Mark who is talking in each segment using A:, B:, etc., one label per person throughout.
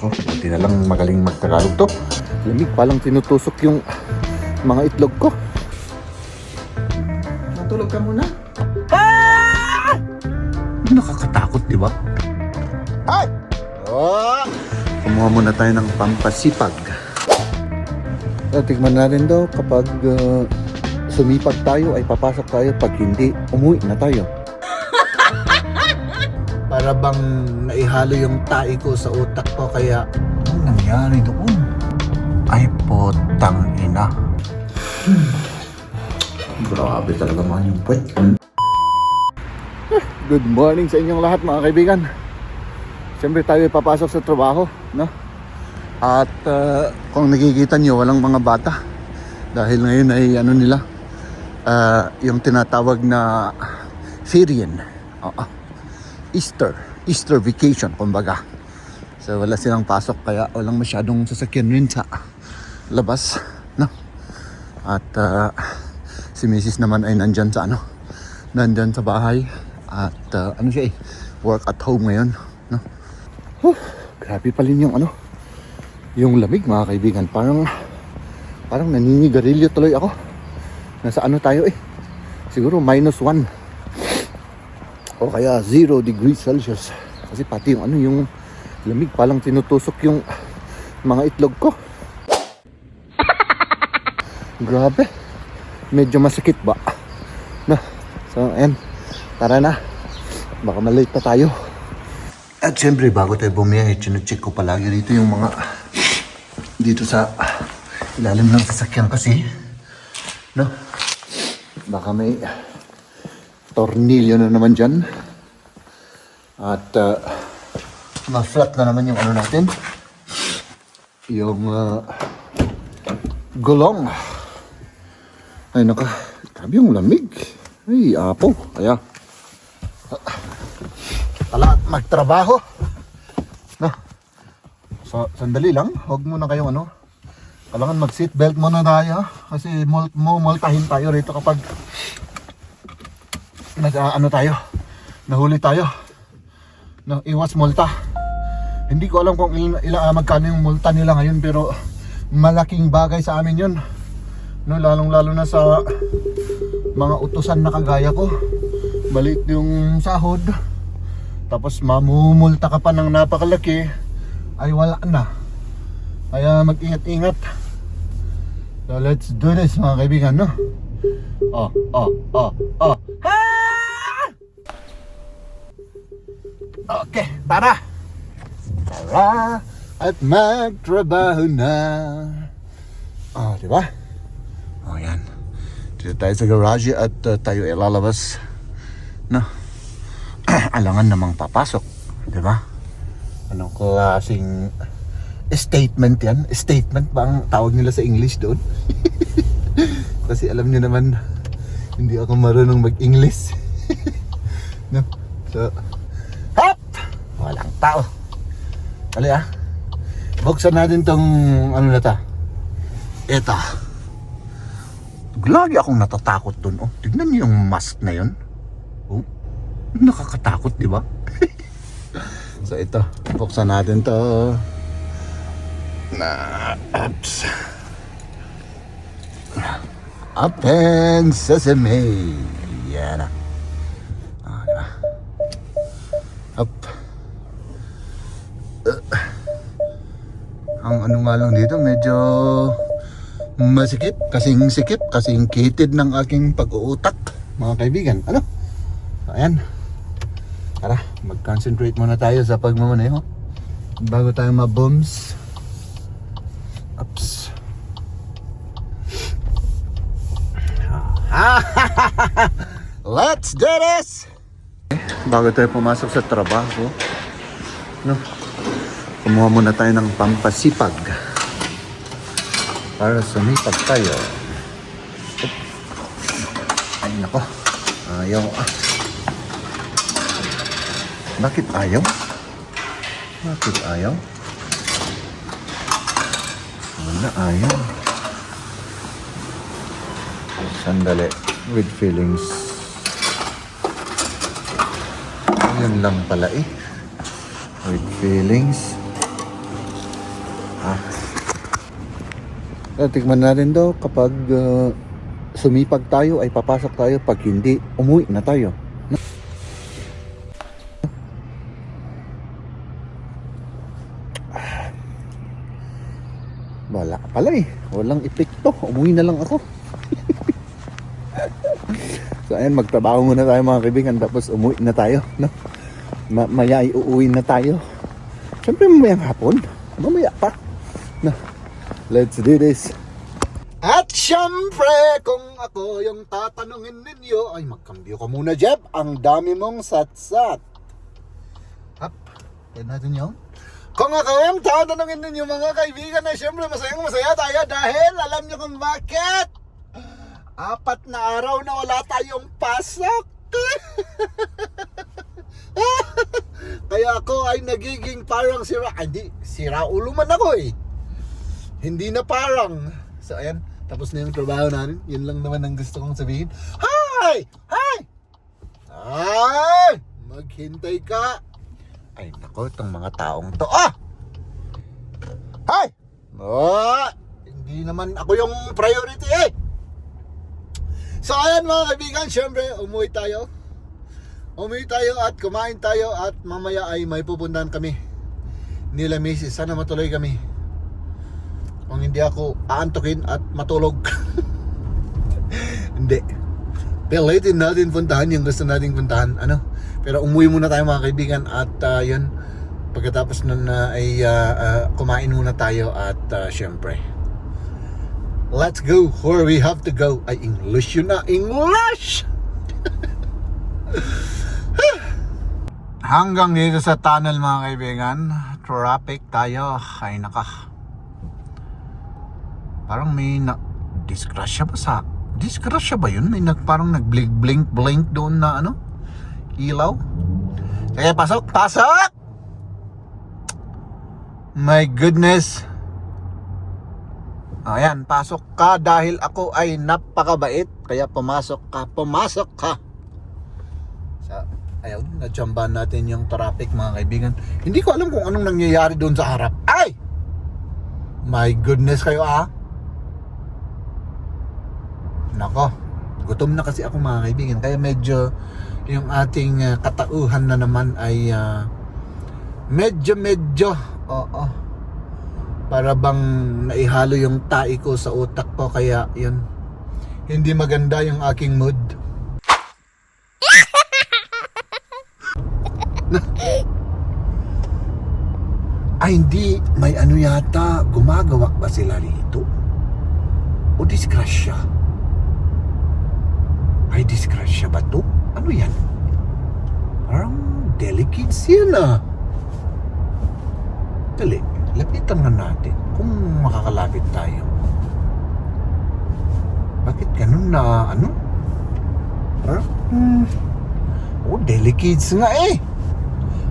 A: Oh, buti na lang magaling magtagalog to. Lamig palang tinutusok yung mga itlog ko. Matulog ka muna. Ah! Nakakatakot, di ba? Ay! Oh! Kumuha muna tayo ng pampasipag. Tignan natin daw kapag sumipag tayo ay papasok tayo, pag hindi, umuwi na tayo. Para bang naihalo yung tae ko sa utak ko, kaya anong nangyari doon? Ay potang ina. Grabe talaga man yung puwet. Good morning sa inyong lahat mga kaibigan. Siyempre tayo papasok sa trabaho, no? At kung nakikita nyo, walang mga bata. Dahil ngayon ay ano nila, yung tinatawag na Syrian. Easter vacation kumbaga. So wala silang pasok, kaya walang masyadong sasakyan rin sa labas, no? At si Mrs. naman ay nandyan sa bahay. At ano siya work at home ngayon, no? Grabe pa rin yung lamig mga kaibigan. Parang naninigarilyo tuloy ako. Nasa tayo siguro -1 o kaya 0 degrees Celsius. Kasi pati yung lamig palang tinutusok yung mga itlog ko. Grabe. Medyo masakit ba? No. So, ayan. Tara na. Baka malate pa tayo. At syempre, bago tayo bumiyahe, chinecheck ko palagi dito yung mga dito sa ilalim ng sasakyan kasi. No? Baka may tornilyo na naman dyan. At ma-flat na naman yung natin. Yung gulong. Ay naka, grabe yung lamig. Ay apo. Kaya tala magtrabaho. No? So sandali lang. Huwag muna kayong kailangan mag-seatbelt muna tayo. Kasi multahin tayo rito kapag tayo, nahuli tayo. No, iwas multa. Hindi ko alam kung magkano yung multa nila ngayon, pero malaking bagay sa amin yun. No, lalong-lalo na sa mga utusan na kagaya ko. Maliit yung sahod. Tapos mamumulta ka pa ng napakalaki, ay wala na. Kaya mag-ingat-ingat. So let's do this mga kaibigan, no? Okay, tara at magtrabaho na. Diba? Yan. Dito tayo sa garage at tayo ilalabas. No? Alangan namang papasok. Diba? Anong klaseng statement yan? Statement ba ang tawag nila sa English doon? Kasi alam niyo naman, hindi ako marunong mag-English. No? So, walang tao. Kali buksan natin tong na ta. Eto. Lagi akong natatakot dun. Tignan niyo yung mask na yun. Nakakatakot, di ba? So ito, buksan natin to. Open sesame. Yan na. Diba? Up. Ang nga lang dito, medyo masikip, kasing kitid ng aking pag-uutak mga kaibigan. So, ayan. Tara, mag-concentrate muna tayo sa pagmamaneho bago tayo ma-booms. Ups. Let's do this! Bago tayo pumasok sa trabaho, no? Kumuha muna tayo ng pampasipag para sumipag tayo. Ay nako, ayaw. Bakit ayaw? Wala, ayaw. Sandali, with feelings. Yun lang pala with feelings. Tikman natin daw kapag sumipag tayo ay papasok tayo, pag hindi, umuwi na tayo. Wala pala eh, walang epekto, umuwi na lang ako. So ayan, magtrabaho muna tayo mga kaibigan, tapos umuwi na tayo, no? Maya ay uuwi na tayo. Siyempre mamayang hapon, mamaya pa, no? Let's do this. At siyempre, kung ako yung tatanungin ninyo, ay magkambyo ka muna, Jeb. Ang dami mong satsat. Hap, yan natin yun. Kung ako yung tatanungin ninyo mga kaibigan, ay siyempre masayang masaya tayo dahil alam nyo kung bakit. 4 na araw na wala tayong pasok. Kaya ako ay nagiging parang sira. Hindi, sira ulo man ako eh. Hindi na parang. So ayan, tapos na yung trabaho natin. Yun lang naman ang gusto kong sabihin. Hi! Hi! Hi! Maghintay ka. Ay nako, itong mga taong to. Ah! Hi! Oh, hindi naman ako yung priority eh. So ayan mga kaibigan, syempre umuwi tayo. Umuwi tayo at kumain tayo at mamaya ay may pupuntahan kami nila Mrs. Sana matuloy kami. Kung hindi ako aantukin at matulog. Hindi. Pilitin natin puntahan yung gusto nating puntahan. Ano? Pero umuwi muna tayo mga kaibigan at yun. Pagkatapos nun ay kumain muna tayo at syempre. Let's go where we have to go. Ay, English yun na. English! Hanggang dito sa tunnel mga kaibigan. Traffic tayo. Ay naka. Parang may disgrasya ba sa... Disgrasya ba yun? May parang nag-blink doon na ano? Ilaw? Sige, pasok! Pasok! My goodness! Ayan, pasok ka dahil ako ay napakabait. Kaya pumasok ka. Pumasok ka! So, ayun, natsambahan natin yung traffic mga kaibigan. Hindi ko alam kung anong nangyayari doon sa harap. Ay! My goodness kayo ah! Nako, gutom na kasi ako mga kaibigan. Kaya medyo yung ating katauhan na naman ay medyo oo. Para bang naihalo yung tai ko sa utak ko. Kaya yun, hindi maganda yung aking mood. Ay hindi, may ano yata, gumagawa ba sila rito? O disgrasya? Ay, disgrasya ba to? Ano yan? Parang delicate yan ah. Dali, lapitan nga natin kung makakalapit tayo. Bakit ganun na ano? Parang delicates nga eh.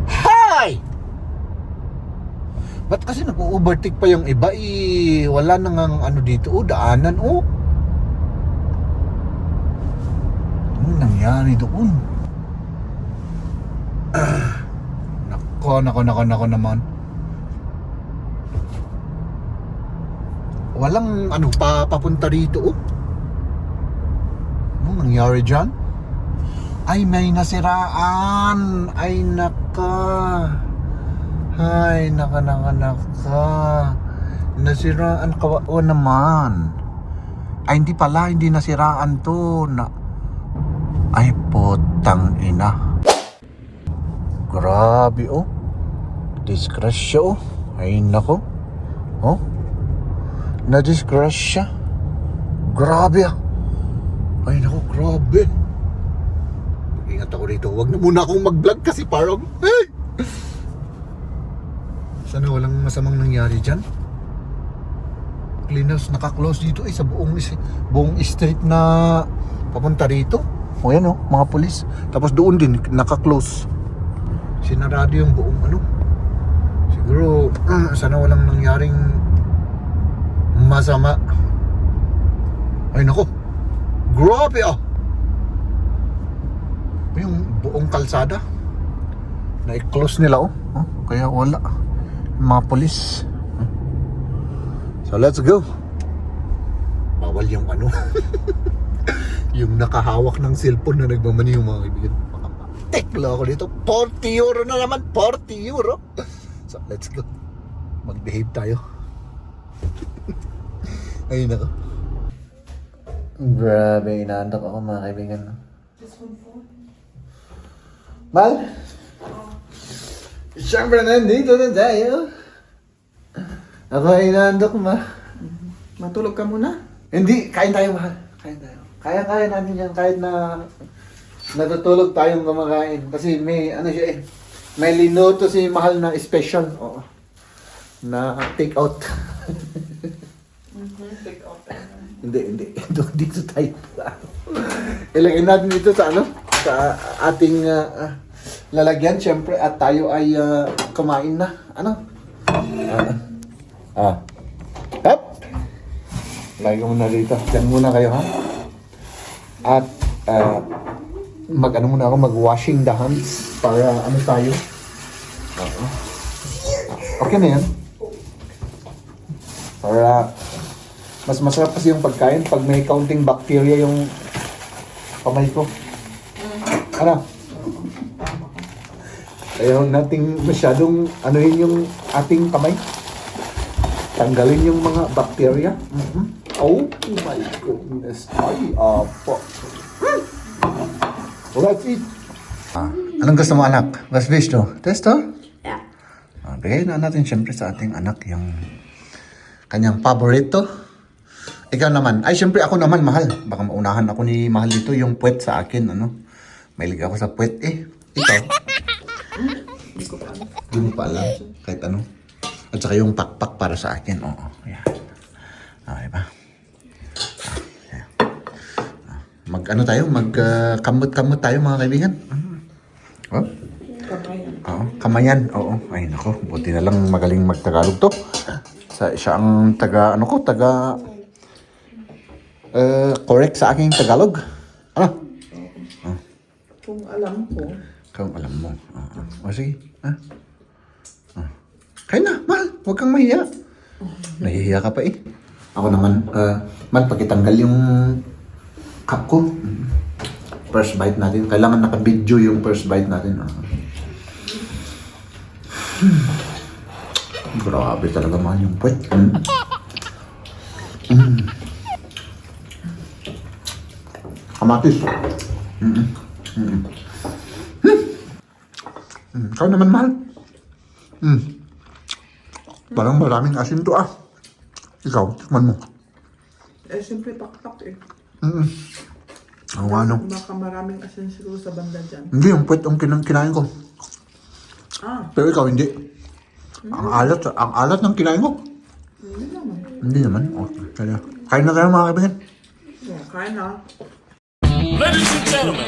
A: Hi! Ba't kasi nag-overtake pa yung iba eh? Wala nang ano dito daanan Anong nangyari doon? Nako naman. Walang ano papunta rito Anong nangyari dyan? Ay may nasiraan. Ay naka. Nasiraan ka naman. Ay hindi nasiraan to Ay potang ina. Grabe disgrasya Ay nako. Na-disgrasya. Grabe Ay nako, grabe. Ingat ako dito. Huwag na muna akong mag-vlog kasi parang sana walang masamang nangyari dyan. Cleaners naka-close dito sa buong street na papunta rito. O yan mga pulis. Tapos doon din naka-close. Sinarado yung buong Siguro sana walang nangyaring masama. Ay nako, grabe yung buong kalsada na i-close nila kaya wala mga pulis. So let's go. bawal yung ano. Yung nakahawak ng cellphone na nagmamani yung mga kaibigan. Tekla ako dito. 40 euro na naman. 40 euro. So, let's go. Mag-behave tayo. Ayun ako. Grabe, inaantok ako mga kaibigan. Mal? Siyempre nandito na tayo. Ako ay inaantok, ma.
B: Matulog ka muna?
A: Hindi, kain tayo, mahal. Kain tayo. Kaya natin yan kahit na natutulog tayong kumakain. Kasi may, ano siya eh, may linuto si mahal na special. Oo. Na take out.
B: Take out.
A: Hindi. Dito tayo. Ilagay natin dito sa ano? Sa ating lalagyan, syempre. At tayo ay kumain na. Ano? Hop! Lagay ko muna dito. Diyan muna kayo, ha? At mag-ano muna ako, mag-washing the hands para ano tayo. Okay na yan. Para mas masarap kasi yung pagkain pag may counting bacteria yung kamay ko. Ano? Ayaw nating masyadong anuhin yung ating kamay. Tanggalin yung mga bacteria. Oh my goodness. Ay, apo. Let's eat. Anong gusto mo, anak? Mas gusto? Testo?
B: Yeah.
A: Bigay na natin siyempre sa ating anak yung kanyang paborito. Ikaw naman. Ay, siyempre ako naman, mahal. Baka maunahan ako ni mahal dito yung puwet sa akin, ano? Mahilig ako sa puwet, eh. Ikaw? Hindi mo pa alam. Kahit ano. At saka yung pakpak para sa akin. Oo. Ayan. Okay ba? Mag-ano tayo? Mag-kamot-kamot tayo mga kaibigan. Oh?
B: Kamayan.
A: Oo. Kamayan. Oo. Ay nako. Buti na lang magaling mag-Tagalog to. Siya ang correct sa aking Tagalog. Ano?
B: Kung alam ko.
A: Kung alam mo. O sige. Kaya na, mahal. Huwag kang mahiya. Nahihiya ka pa eh. Ako naman, man, pagkitanggal yung cup ko. First bite natin. Kailangan naka-video yung first bite natin. Grabe talaga mahal yung puwet. Kamatis. Ikaw naman, mahal. Parang maraming asin to ah. Ikaw, tikman mo.
B: Eh, siyempre pakpak eh.
A: Ang ano.
B: Baka maraming asin siguro sa banda dyan.
A: Hindi, yung puwet ang kinain ko. Pero ikaw hindi. Ang alat ng kinain ko.
B: Hindi naman.
A: Hindi naman. Okay. Kaya, kain na tayo mga kaibigan.
B: Yeah, kain na.
C: Ladies and gentlemen,